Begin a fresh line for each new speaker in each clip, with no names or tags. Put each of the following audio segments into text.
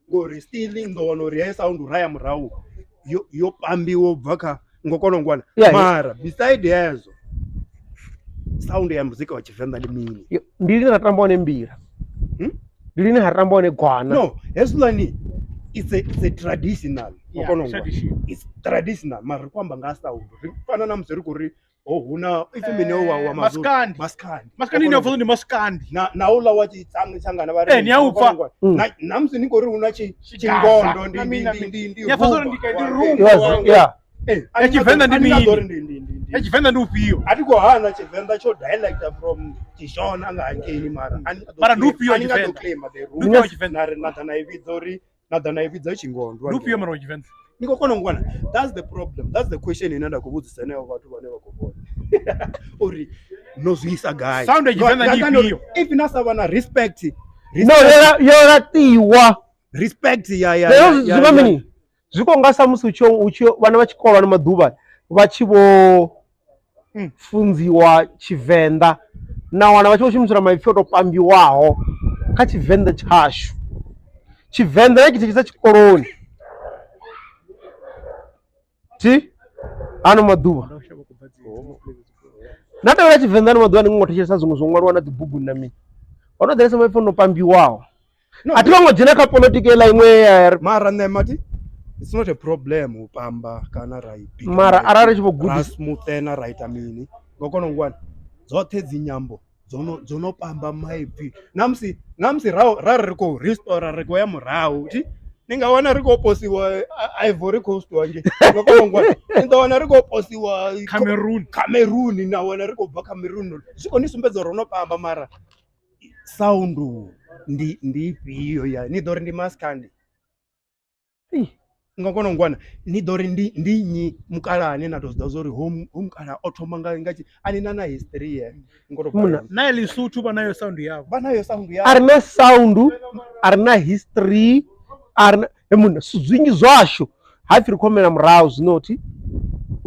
ngori still ndo wana uri ya sound raya murau yo pambiwa bva ngokonongwana mara beside yezo sound ya muzika wa Tshivenda ndi mini
ndili natamba ne mbira ndili hatamba ne gwana
no hesulani it's a traditional it's traditional mara kwamba nga sound rifana na mzeri kuri huna ifimene wa
maskandi ni avuzo ni maskandi
na ula wachi tsangana bari
ni aupa
namzi niko ri una chingondo ndi
yafazo ndikaidi rumba Tshivenda ndi mini Tshivenda ndi upio
atiko hana Tshivenda cho dialect from Tshishona anga hankeni mara
ndi upio
Tshivenda nadana ividza chingondo
ndi upio mara Tshivenda
niko konongwana that's the problem that's the question inenda kubudzisa nayo vhathu vhane vha khou vhona uri nozwisa guy
sound ya Tshivenda ndi upio
if nasa vana respect
no yoratiwa
respect ya
mini zwiko nga samusi ucho vana va tshikolo na maḓuvha vha tshi vho funziwa Tshivenda na wana vha tshi vho shumisela maipfi o to pambiwaho kha Tshivenda tshashu Tshivenda na tshithu tsha tshikoloni ano maḓuvha na tevhela Tshivenda ano maḓuvha ndi ngo thetshelesa zwiṅwe zwo ṅwaliwa na dzibuguni na mini ono ḓalesa maipfi o no pambiwaho a thi vhango dzhena kha politiki ela iṅwe
mara nṋe mati it's not a problem upamba kana right
mara arali tshi vho gudisa
smooth na right amini ngokonongwana dzoṱhe dzinyambo dzono pamba maipfi namsi ra ri ko restore ri ko ya murahu ti ninga wana ri ko posiwa Ivory Coast wanje ngokonongwana ninga wana ri ko posiwa Cameroon na wana ri ko bva Cameroon siko ni sumbedza rono pamba mara sound ndi iyo ya ni dori ndi maskandi ngokonongwana ni dori ndi nyi mukalani na to zori home othoma ngachi ani na history ya
ngoro na Lesotho banayo sound yabo
arina sound arina history arina emuna zwinyi zwasho hafi rikhomela murahu zvinoti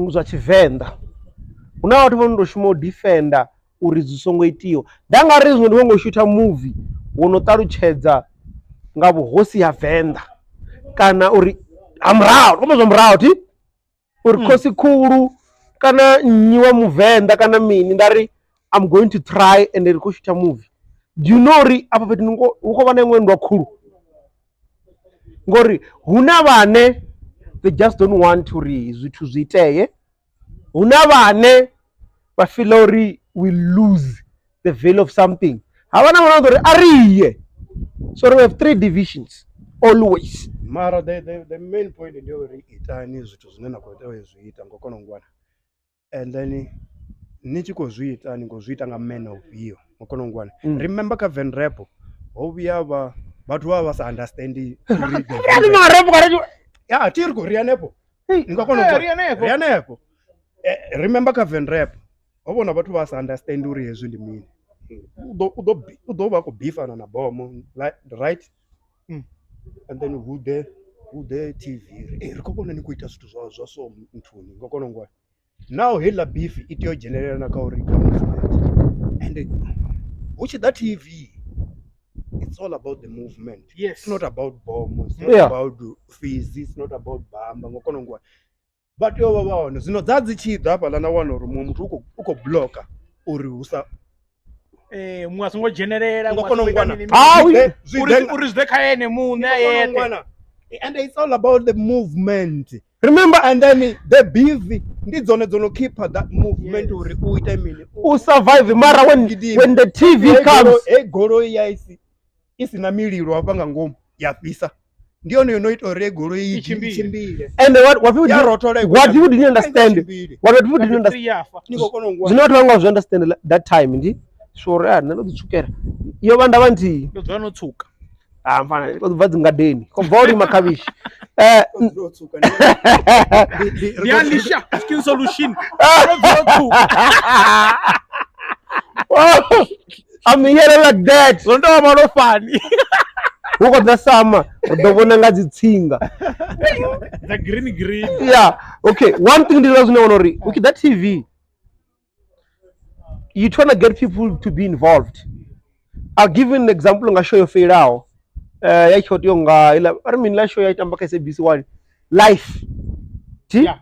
zwa Tshivenda una vhathu vho ndo shuma u defender uri zwi songo itiwa ndanga ri zwino ndi vho ngo shoota movie wono ṱalutshedza nga vhuhosi ha Venda kana uri amraho koma zwa murahu ti uri khosi khulu kana nnyi wa Muvenda kana mini ndari I'm going to try and ri khou shoota movie do you know uri apa fhethu ngo hu khou vha na iṅwe ndwa khulu ngori huna vhane they just don't want uri zwithu zwi iteye huna vhane vha feel uri we lose the value of something havana vhona uri ariye so we have 3 divisions always
mara the main point ndio uri itani zwithu zwine na khou tea zwi ita ngokonongwana and then ni tshi khou zwi ita ni khou zwi ita nga man of hiyo ngokonongwana remember ka VENRAP ho vhuya vhathu vha sa understand
yani ma rap kana
ya tiri ko rianepo ngokonongwana rianepo remember ka VENRAP ho vona vhathu vha sa understand uri hezwi ndi mini udo vha ko beefana na bomo right and then who the TV ri khou vhona ni khou ita zwithu zwa so nthuni ngokonongwana now hela beef itiyo generate na ka uri and which that TV it's all about the movement.
Yes.
It's not about bomb, it's not about fees, it's not about bamba ngokonongwana but yo vaona zvino dzadzitshidza hapa lana wana uri muthu uko blocker uri usa
mwa songo generera
ngokonongwana
uri zve khaene mune ayete
and it's all about the movement.
Remember,
and then the beef ndidzone dzono keep that movement uri uite mini
u survive mara when the TV comes
goro ya isina mililo hapa nga ngomu yapisa ndio noita uri goro ichimbile
and what people didn't understand niko konongwa not long understand that time ndi sure nalo tsukera iyo vanda vanti
ndo no tsuka
mfana ko bva dzingadeni ko bori makhabishi
ndo tsuka
ndialisha skin solution
I'm here like that
ndo amalo fani
uko dza sama udovona nga dzitsinga
the green
yeah okay one thing that I know okay that TV you trying to get people to be involved. I'll give you an example and I'll show you fade out. ya short yonga ila armin la show ya itamba ka SABC1 live ti
Yeah.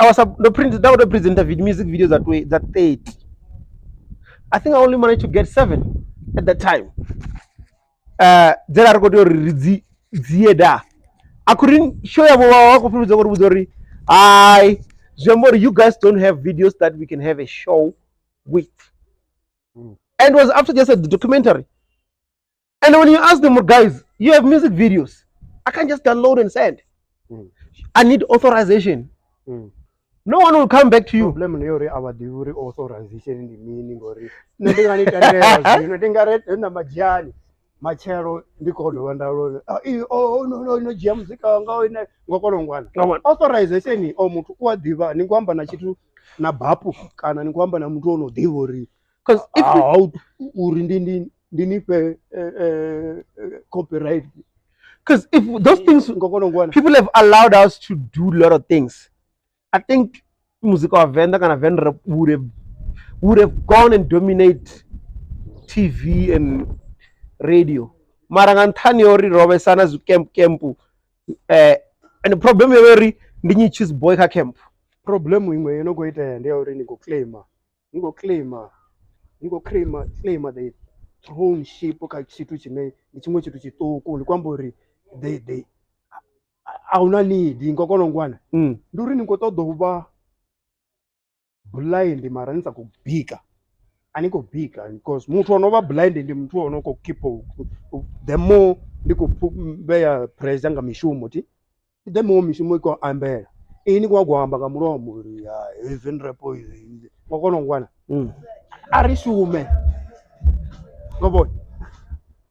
I was the print that would present music videos that 8. I think I only managed to get 7 at that time. There are go to zieda. I couldn't show you I you guys don't have videos that we can have a show with. And it was after just a documentary. And when you ask them, guys, you have music videos. I can't just download and send. I need authorization. No one will come back to you.
Problem ni our delivery authorization in the meaning or ndinga majani machero ndiko Vha-Venda no jia muzika nga ngokolongwana authorization muntu kwa diva ni kwamba na chitu na bapu kana ni kwamba na mtu ono divori
because if
uri ndinipe copyright.
Because if those things, people have allowed us to do a lot of things. I think music of Vha-Venda and VENRAP would have gone and dominate TV and radio. Marangantani ori robe sana zu kempu. And the problem is very ndinyi choose boy ka camp.
Problem imwe no go ita ndia ori niko claim the throne ship ka chitu chine ni chimwe chitu chitoko ni kwamba ori they auna need ngokolongwana nduri niko todo kuba blind mara nisa kubika aniko bika because mtu onova blind ndi mtu onoko keep the more ndiko beya pressure nga mishumo ti the more mishumo iko ambela ini kwa gwamba ka mulomo ya VENRAP izi ngokolongwana arishume ngobo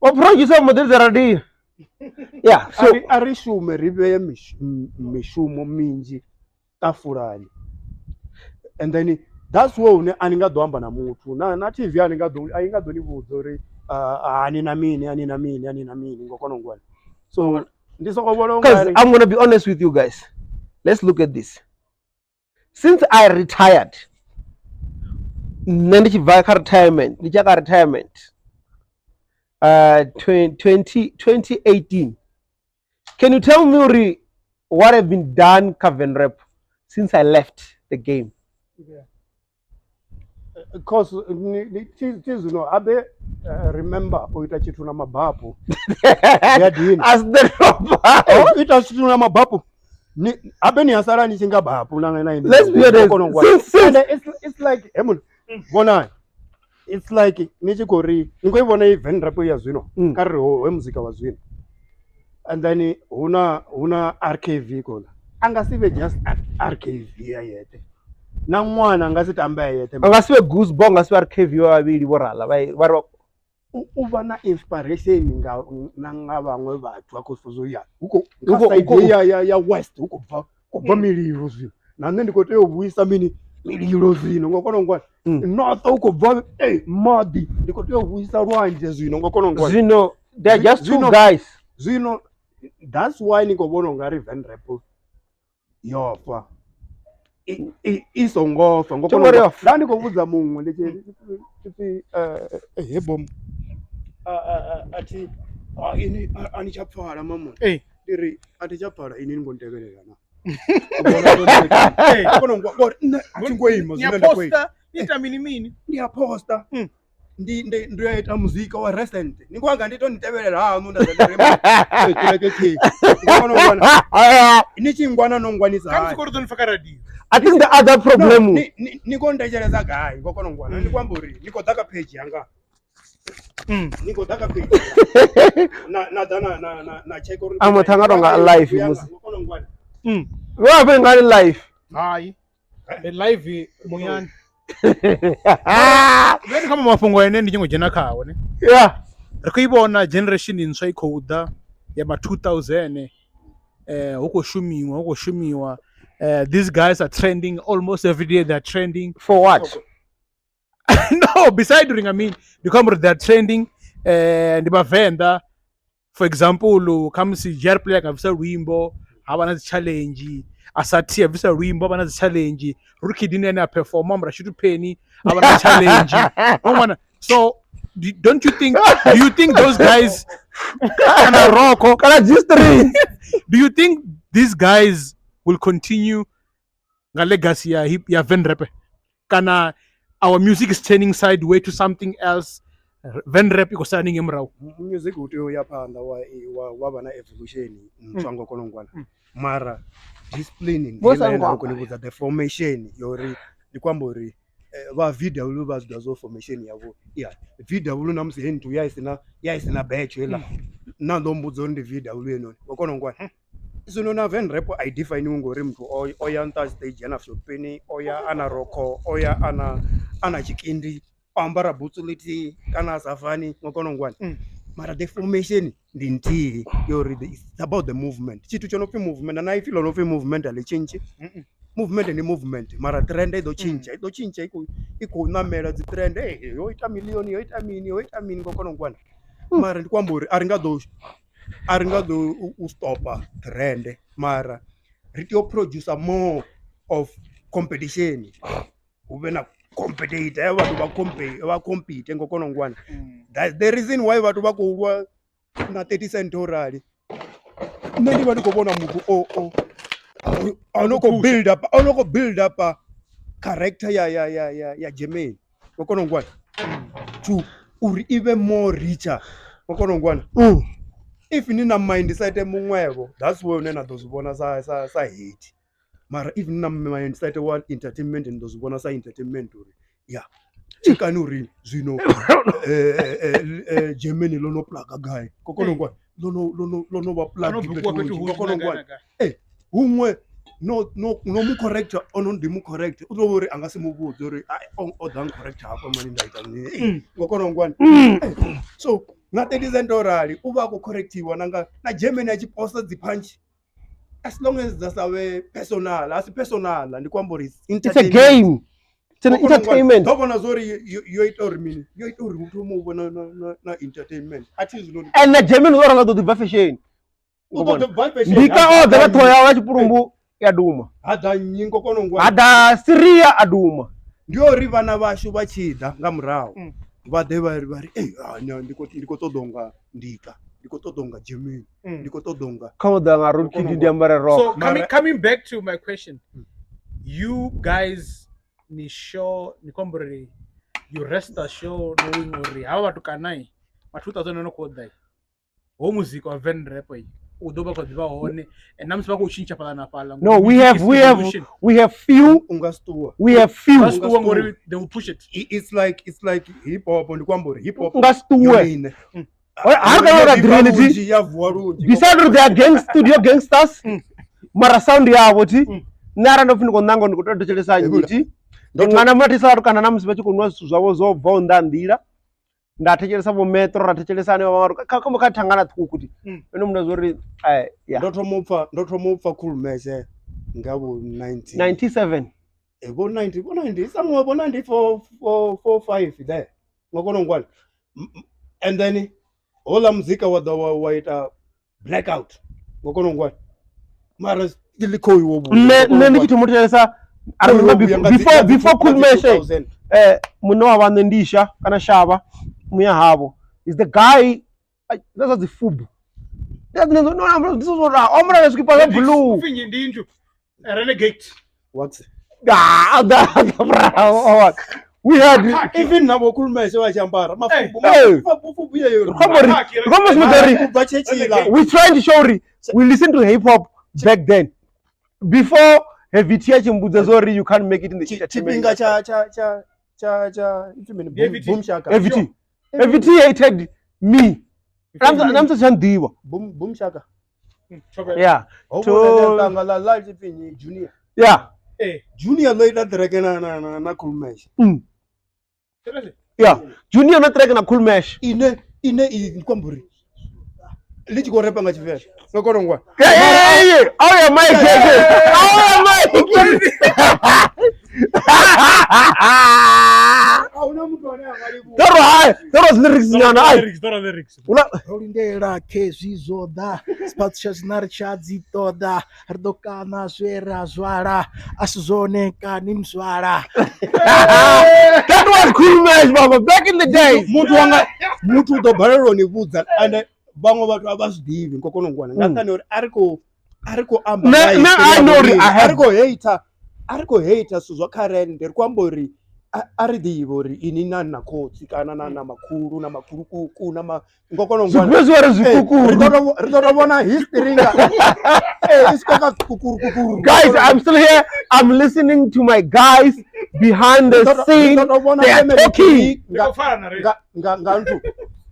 o producer model zaradi. Yeah, so
arishume ribe mishumo minji tafurani. And then that's why aninga doamba na mutu na TV aninga doni vuzori anina mini ngokonongwana. So this
because I'm going to be honest with you guys. Let's look at this. Since I retired, retirement 2018. Can you tell me what have been done VENRAP since I left the game?
Yeah. Because abe remember oita chitu na mabapu
as the
ita chitu na mabapu ni abe ni asara ni chinga bapu na
let's be honest.
It's like bona it's like nichikori nikoivona VENRAP ya zwino kari we muzika wa zwino and then una RKV kona angasive just RKV yete na mwana ngasitamba yete
angasive Goosebumps ngasive RKV wabili borala vari
uva na inspiration nga vamwe vathu akufuzoya huko ya west huko bva mililo zvino nane ndikoteyo vuyisa mini mililo zvino ngokonongwana north huko bva madi ndikoteyo vuyisa lwanje zvino ngokonongwana
zvino they're just two guys
zvino that's why nikobona ngari VENRAP yofa isongofa ngokonongwana ndandikobudza mumwe ndechiti hebom ati ini anichapfala mama ndiri atichapfala ini ngondekelela na ndiyaposta ndiyaita muzika wa recent nikwanga nditonditevelela hanu nichingwana nongwanisa
I think the other problem
niko ndecheleza gayi ngokonongwana ndikwamburi niko daka page yanga niko daka page na check on
amathanga live
ngokonongwana
wewe ngani live
hayi live muyani veni kama mafungo ene ndingojena khawo ne
yeah
rikuyibona generation intswa ikhoda ya ma 2000 huko shumiwa these guys are trending almost every day. They're trending
for what?
No, beside doing, I mean, they're trending the Vha-Venda, for example, comes to Jar player Visa Wimbo, Havana challenge, Asati Visa Wimbo, Havana challenge, Rookie didn't perform, Rashid Penny, Havana challenge. So don't you think? Do you think those guys?
Kana Rocco, kana G3.
Do you think these guys will continue nga legacy ya VENRAP? Kana our music is turning sideways to something else. VENRAP iko standing emrau.
Music uthi uyapanda wa bana evolution mtswango konongwana. Mara disciplining ngena the formation yori ndikwamba uri va VW vazwa formation yavo. Yeah, VW namse hentu yaisina batch ela. Nando mbudzo ndi VW enoni. Konongwana. Isono na VENRAP I define ngori mtu oya nta stage yana shopeni oya ana roko oya ana chikindi ambara butuliti kana safani ngokonongwana. Mara the formation ndinti yori it's about the movement. Chitu chonopi movement and I feel no movement ale change. Movement ni movement. Mara trend do change iko namera zi trend yo ita million yo ita mini ngokonongwana. Mara ndikwamburi aringado ustopa trend mara ritio produce more of competition ube na competitor va compete ngokonongwana. That's the reason why vatu vakoulwa na 30 cent orali nandi vatu kobona mutu anoko build up a character ya German ngokonongwana to uri even more richer ngokonongwana. If nina mindset mungwebo, that's where unena dozibona sa hate. Mara if nina mindset wa entertainment and dozibona sa entertainment uri. Yeah. Chikanuri zino Germany lono plaka guy. Kokonongwa lono wa plaka kokonongwa. Umwe no mu correct ono ndi mu correct. Udobore angasi mubuzo uri odan correct hapo mani ndaita. Kokonongwa. So na 30 cent orali uba ku correctiwa nanga na Germany achiposta dzipunch as long as that's our personal ndikwamba
it's a game, it's an entertainment.
Dobona zori yo itori muthu mu na entertainment ati zino
and na Germany zora ngado the fashion ndika odala toya wa chipurumbu ya duma
ada nyingo konongwa
ada Syria aduma
ndio rivana vashu vachida ngamurawo. Vade vari ndiko todonga ndika ndiko todonga Germany ndiko todonga
kaudanga rukidi ndiambara rock.
So coming back to my question, you guys ni show ni kombre you rest assured knowing uri hawa tukanai ma 2000 no kodai o muziki wa VENRAP udoba kwa diva one and namsi bako uchincha pala na pala.
No, we have few
ungastua.
We have few
ngori they will push it.
It's like hip hop ndikwamba hip hop
ungastua. How can you agree? Beside they are gangsters. Mara sound yavo ti nara ndofuni konango ndikutotochelesa nyiti ngana matisa kana namsi bachikunwa zvavo zobva ndira ndatecheresa mu metro ratechelesa ne vamaru kama katangana tukuti eno muna zori yeah
ndotomupfa cool mese ngabo
97
ebo 90 somewhere ebo 94 there ngokonongwana. And then ola muzika waita blackout ngokonongwana. Mara stiliko iwobu
nene chitomotelesa before cool mese munowa vanhu ndisha kana shava muya havo is the guy that's the fubu this is what omra leskipa blue
finyi ndinju renegade
what
we had
even nabo kulmese wachambara mafubu yeyo
we trying to show we listen to hip hop back then before heavy chimbudza zori you can't make it in the
chipinga cha boom shaka
EVT hated me. I'm just chandiwa.
Boom shaka.
Yeah.
To ngala live chipinyi junior.
Yeah.
Junior later drekena na cool mesh.
Yeah. Junior na drekena cool mesh.
Ine kwamburi. Lichi ko repa ngachivela. Ngokorongwa.
Yeah. Oh yeah, my That was lyrics nyana.
Lyrics.
Rolindera kezvizoda spatsha zinari chadzitoda rdokana zvera zvara asizoneka nimzvara.
That was cool man but back in the days.
Mutu do balero ni vudza and vamwe vatu avazvidivi ngokonongwana ngatani uri ariko amba
I know
ariko hater suzwa Karen ndiri kwambori ari divo uri ini nana kotsi kana nana makuru na makuru kuku na ngokonongwana ritotobona history nga iskoka kukuru
guys. I'm still here. I'm listening to my guys behind the scene. They are talking.
Ngantu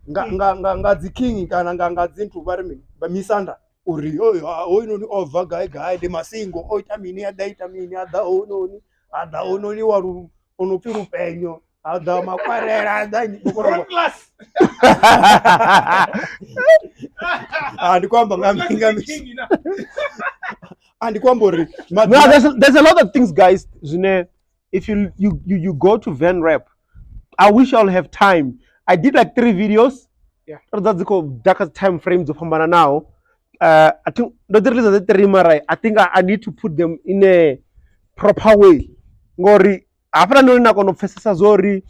ngadziking kana ngadzintu vari misanda uri oinoni over guy de masingo oita mini adaita mini ada ononi waru onopiru penyo ada makwarera ada
class
andikwamba ngaminga andikwambori
No, there's a lot of things, guys. If you go to VENRAP, I wish I'll have time. I did like 3 videos.
Yeah.
That's called darker time frames of Hamana now. I think I think I need to put them in a proper way. Ngori after knowing I'm gonna face Zori,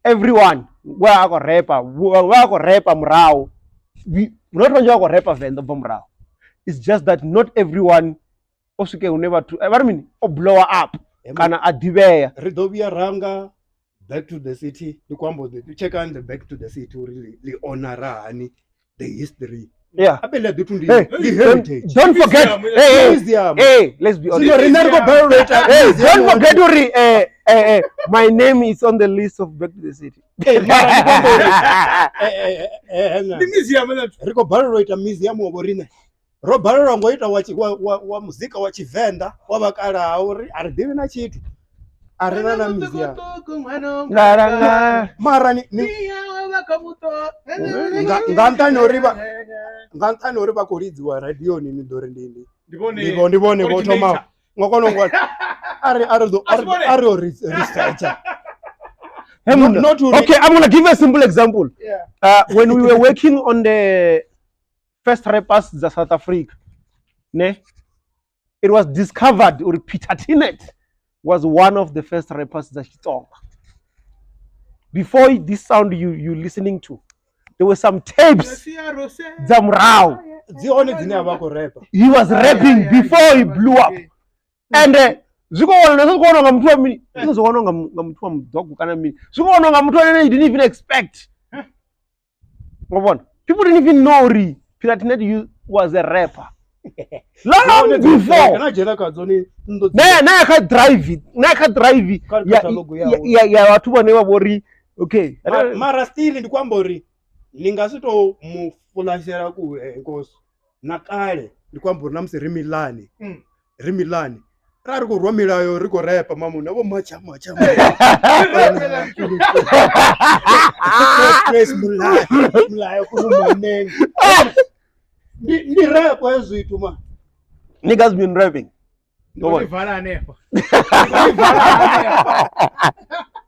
everyone where I go rapper mrao. We not only go rapper Venda mrao. It's just that not everyone also can never to. I mean, blow up. Kana adiveya.
Ridovia Ranga. Back to the city. You check on the back to the city. Really honor the history.
Yeah.
Hey, the heritage.
Don't forget. Hey, let's be honest. Hey, don't forget to my name is on the list of back to the city.
The museum. Rico Barrowita museum of Orine. Robert ngoita wa muzika wa Vha-Venda wavakala auri ari divina chitu arina na museum mara ni ngantani oriva kuridziwa radio ni ndori ndini ndivone botoma ngokonongwa ari researcher.
Okay, I'm gonna give you a simple example. When we were working on the first rappers in South Africa, it was discovered or Peter Tinet was one of the first rappers that he talked. Before this sound you listening to, there were some tapes. Zamrao. He was rapping before he blew up. And he didn't even expect. People didn't even know Peter Tinet was a rapper. Long before. Na I can drive it. Yeah, watu waneva bori. Okay.
Mara still ndikwambori ningasito mufulashera ku nkosi. Nakale ndikwambori namse Rimilani. Rari kurwa milayo riko rapa mamuna vo macha. Milayo kurumanengi. Ni rap ezithu ma.
Niggas been rapping.
Go on.